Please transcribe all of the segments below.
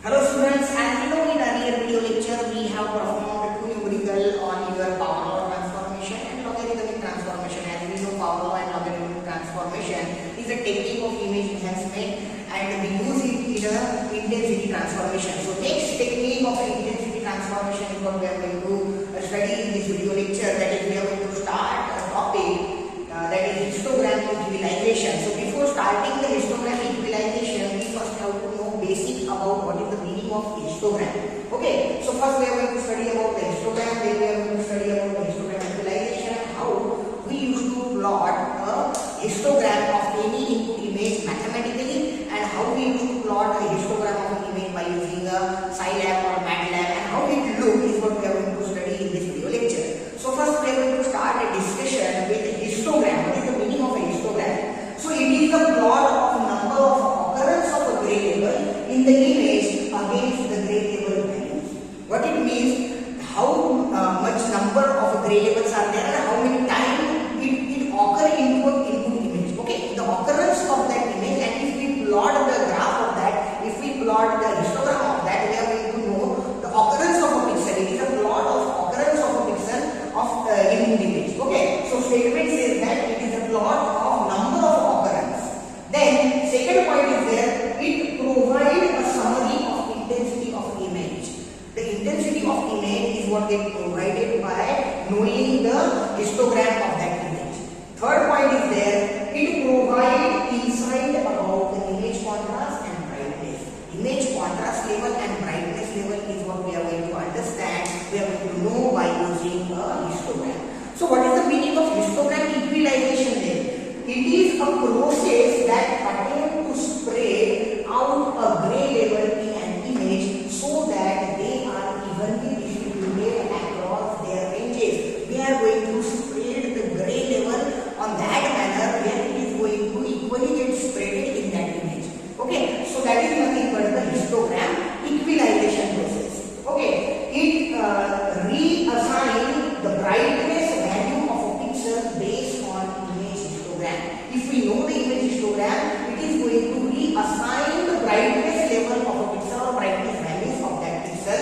Hello students, as you know in earlier video lecture we have performed two numerical on your power law transformation and logarithmic transformation. As we know, power law and logarithmic transformation is a technique of image enhancement and we use it in a intensity transformation. So next technique of intensity transformation is what we are going to study in this video lecture. That is, we are going to start a topic that is histogram equalization. So before starting the histogram equalization, we first have to know basic about what is the meaning of histogram. Okay, so first we are going to study about the histogram, then we are going to study about the histogram equalization and how we used to plot a histogram of any input image mathematically, and how we used to plot a histogram of an image by using a Scilab or MATLAB, and how it look is what we are going to study in this video lecture. So first we are going to start a discussion with histogram. What is the meaning of a histogram? So it is the plot of number of occurrence of a gray level in the image against the gray level values. What it means, how much number of gray levels are there and how many times it occur into an input image. Okay, the occurrence of that image, and if we plot the graph of that, if we plot the histogram of that, we are going to know the occurrence of a pixel. It is a plot of occurrence of a pixel of input image. Okay, so statement says that it is a plot of number of occurrence. Then second point is there, it provides a summary of intensity of image. The intensity of image is what get provided by knowing the histogram of that image. Third point is there, it provides insight about the image contrast and brightness. Image contrast level and brightness level is what we are going to understand, we are going to know by using a histogram. So what is the meaning of histogram equalization then? It is a process that attempts to spread out a gray level in an image so that they are evenly distributed across their ranges. We are going to spread the gray level on that manner where it is going to equally get spread in that image. Okay, so that is nothing but the histogram equalization process. Okay, it reassigns the brightness value of a pixel based on image histogram. If we know the image histogram, it is going to reassign the brightness level of a pixel or brightness values of that pixel.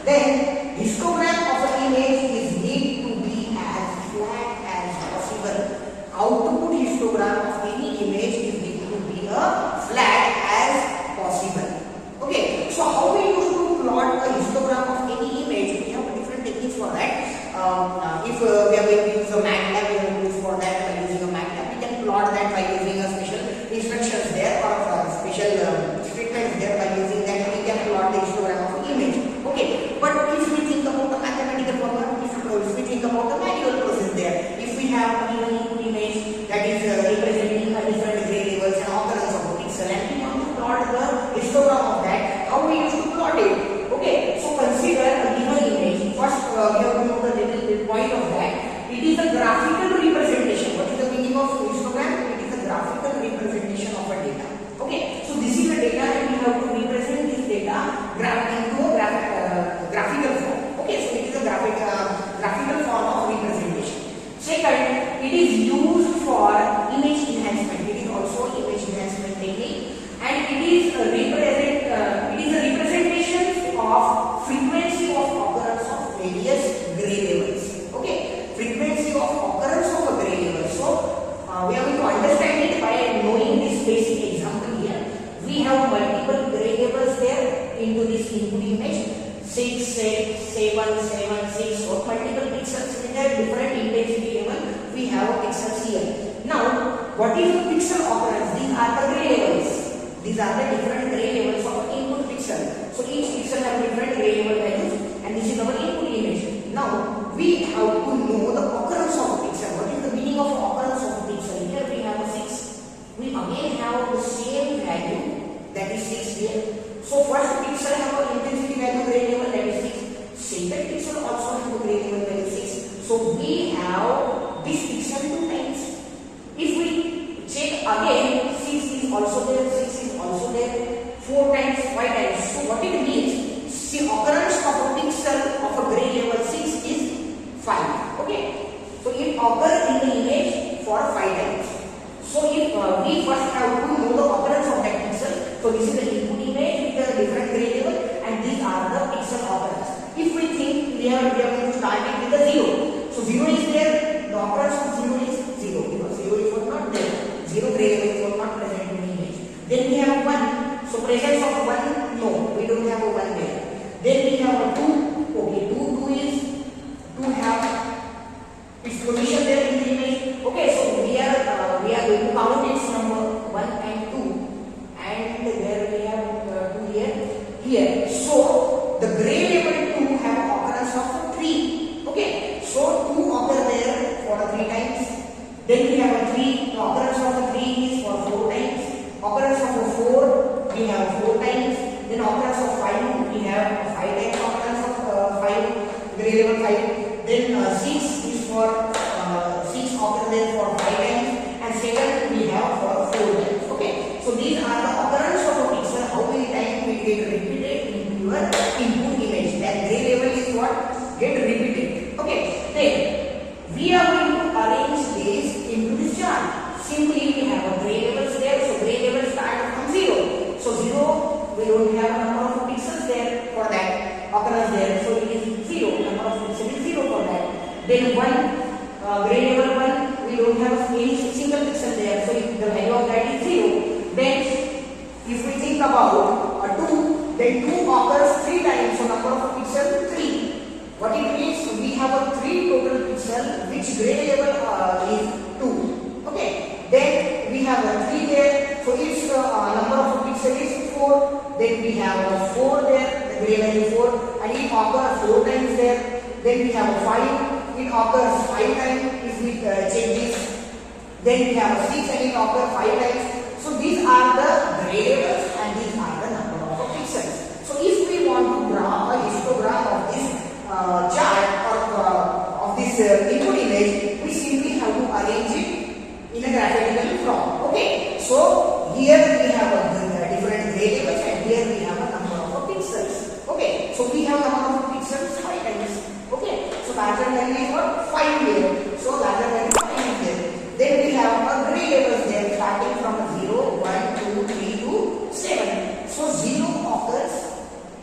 Then histogram of an image is need to be as flat as possible. Output histogram of any image is need to be a flat as possible. Okay, so how we used to plot a histogram of any image? We have different techniques for that. If we are going to use a MATLAB, we will use for that by using a MATLAB. We can plot that by using a special instructions there or special statements there. By using that, we can plot the histogram of an image. Okay, but if we think about the mathematical problem, if we think about the manual process there, if we have an input image that is representing a different gray levels and occurrence of a pixel, and we want to plot the histogram of that, how we used to plot it? Okay, so consider a given image. First, we have to know the little point of that. It is a graphical representation. What is the meaning of histogram? It is a graphical representation of a data. Okay, so this is the data and we have to represent this data into a graphical form. Okay, so it is a graphical form of representation. Second, it is used for image enhancement. It is also image enhancement technique, and it is a representation of frequency of occurrence of various gray levels. Okay, frequency of occurrence of a gray level. So we are going to understand it by knowing this basic example here. We have multiple gray levels there into this input image. 6, 7, 7, 6, so multiple pixels with a different intensity level. We have pixels here. Now, what is the pixel occurrence? These are the gray levels. These are the different gray levels of input pixel. So each pixel has different gray level values, and this is our input image. Now, we have to know the occurrence of a pixel. What is the meaning of occurrence of a pixel? Here we have a 6. We again have the same value, that is 6 here. So first pixel have an intensity value gray level, that is 6. Second pixel also have a gray level value 6. So we have this pixel 2 times. If we check again, 6 is also there, 6 is also there, 4 times, 5 times. So what it means, the occurrence of a pixel of a gray level 6 is 5. Okay, so it occurs in the image for 5 times. So if we first have to know the occurrence of that pixel, so this is the input image with a different gray level. we are going to start it with a 0. So 0 is there, the occurrence of 0 is 0 because 0 is what not there. 0 gray level is what not present in the image. Then we have 1. So presence of 1, no, we don't have a 1 there. Then we have a 2. Okay, 2 is to have its position there in the image. Okay, so we are going to count its number 1 and 2, and there we have 2 here. So the gray level 2 have occurrence of 3. Okay, so 2 occur there for 3 times. Then we have a 3. The occurrence of the 3 is for 4 times. Occurrence of the 4 we have 4 times. Then occurrence of 5 we have 5 times. Occurrence of 5, gray level 5. Then 6 is for 6 occur there for 5 times, and 7 we have for 4 times. Okay, so these are the occurrence of a pixel. How many times we get repeated into your input image? That gray level is what get repeated. Okay, then we are going to arrange this into this chart. Simply we have a gray levels there, so gray level start from 0. So 0, we don't have a number of pixels there for that occurrence there, so it is 0. Number of pixels is 0 for that. Then 1, gray level 1, we don't have any single pixel there, so if the value of that is 0. Then if we think about a 2, then 2 occurs 3 times, so number of pixels 3. What it means, we have a 3 total pixel, which gray level is 2. Okay, then we have a 3 there, so its number of pixel is 4. Then we have a 4 there, the gray level is 4, and it occurs 4 times there. Then we have a 5, it occurs 5 times if we check this. Then we have a 6 and it occurs 5 times. So these are the gray levels and these are the number of pixels. So if we want to draw a histogram of this chart or of this input image, we simply have to arrange it in a graphical form. Okay, so here we have a different gray levels and here we have a number of pixels. Okay, so we have number of pixels 5 times. Okay, so larger value is what? 5 here. So larger value 5 is there. Then we have a gray levels there starting from 0, 1, 2, 3 to 7. So 0 occurs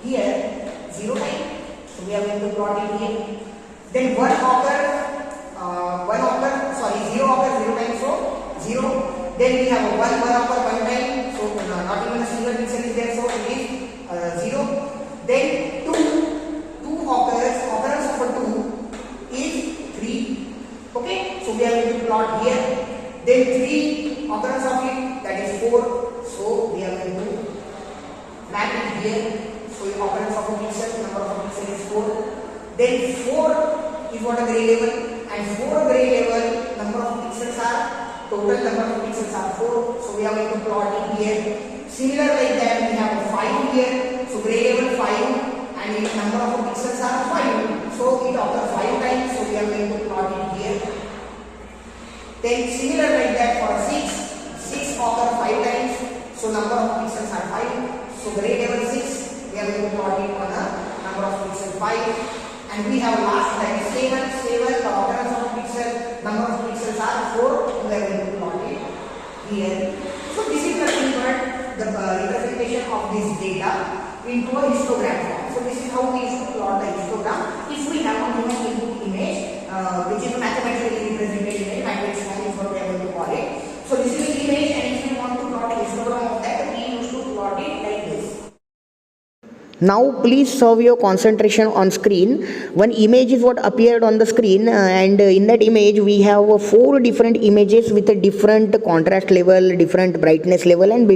here 0 time. So we are going to plot it here. Then 0 occurs 0 times, so 0. Then we have a 1 occurs 1 time, so not even a single pixel is there, so it is 0. Then 2 occurrence of a 2 is 3. Okay, so we are going to plot here. Then 3 occurrence of it, that is 4. So we are going to map it here. So the occurrence of a pixel, number of a pixel is 4. Then 4 is what a gray level, and 4 gray level number of pixels are, total number of pixels are 4. So we are going to plot it here. Similar like that, we have a 5 here. So gray level 5. And its number of pixels are 5, so it occurs 5 times, so we are going to plot it here. Then similar like that for 6 occurs 5 times, so number of pixels are 5, so gray level 6, we are going to plot it on a number of pixels 5. And we have last time 7, the occurrence of pixel, number of pixels are 4, we are going to plot it here. So this is nothing but the representation of this data into a histogram form. So this is how we used to plot the histogram. If we have a given input image, which is a mathematically represented image, matrix form is what we are going to call it. So this is the image, and if we want to plot a histogram of that, we used to plot it like this. Now please serve your concentration on screen. One image is what appeared on the screen, and in that image we have 4 different images with a different contrast level, different brightness level, and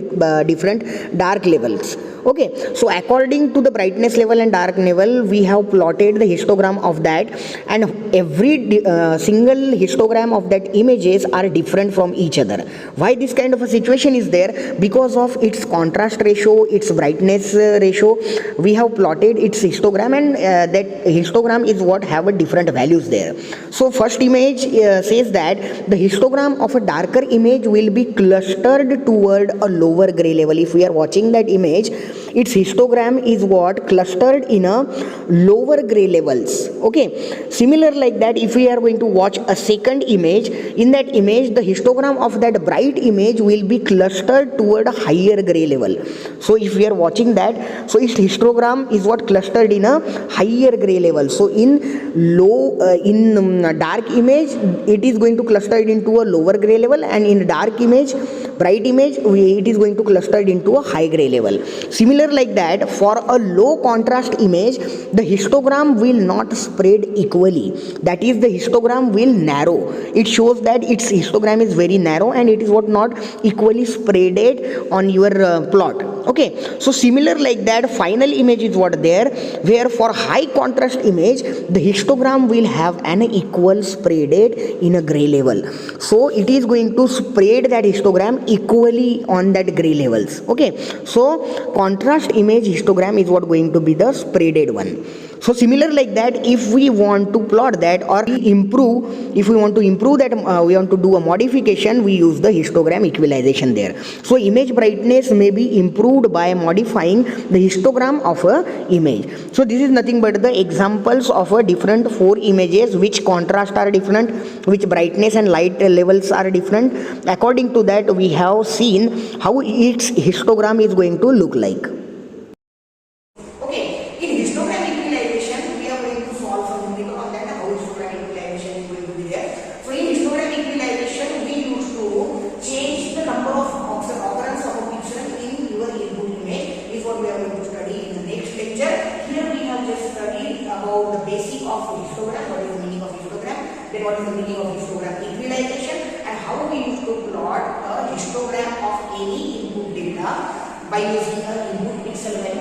different dark levels. Okay, so according to the brightness level and dark level, we have plotted the histogram of that, and every single histogram of that images are different from each other. Why this kind of a situation is there? Because of its contrast ratio, its brightness ratio, we have plotted its histogram, and that histogram is what have a different values there. So first image says that the histogram of a darker image will be clustered toward a lower gray level. If we are watching that image, its histogram is what clustered in a lower gray levels. Okay, similar like that, if we are going to watch a second image, in that image the histogram of that bright image will be clustered toward a higher gray level. So if we are watching that, so its histogram is what clustered in a higher gray level. So in dark image, it is going to cluster it into a lower gray level, and in dark image, bright image, it is going to cluster it into a high gray level. Similar like that, for a low contrast image, the histogram will not spread equally. That is, the histogram will narrow. It shows that its histogram is very narrow and it is what not equally spreaded on your plot. Okay, so similar like that, final image is what there, where for high contrast image, the histogram will have an equal spreaded in a gray level. So it is going to spread that histogram equally on that gray levels. Okay, so contrast image histogram is what going to be the spreaded one. So similar like that, if we want to plot that or improve, if we want to improve that, we want to do a modification, we use the histogram equalization there. So image brightness may be improved by modifying the histogram of a image. So this is nothing but the examples of a different 4 images which contrast are different, which brightness and light levels are different. According to that, we have seen how its histogram is going to look like. Okay, in histogram equalization, we are going to solve something on that, how histogram equalization is going to be there. So in histogram equalization, we used to change the number of occurrence of a pixel in your input image, is what we are going to study in the next lecture. Here we have just studied about the basic of histogram, what is the meaning of histogram, then what is the meaning of histogram equalization, and how we used to plot a histogram of any input data by using a input pixel value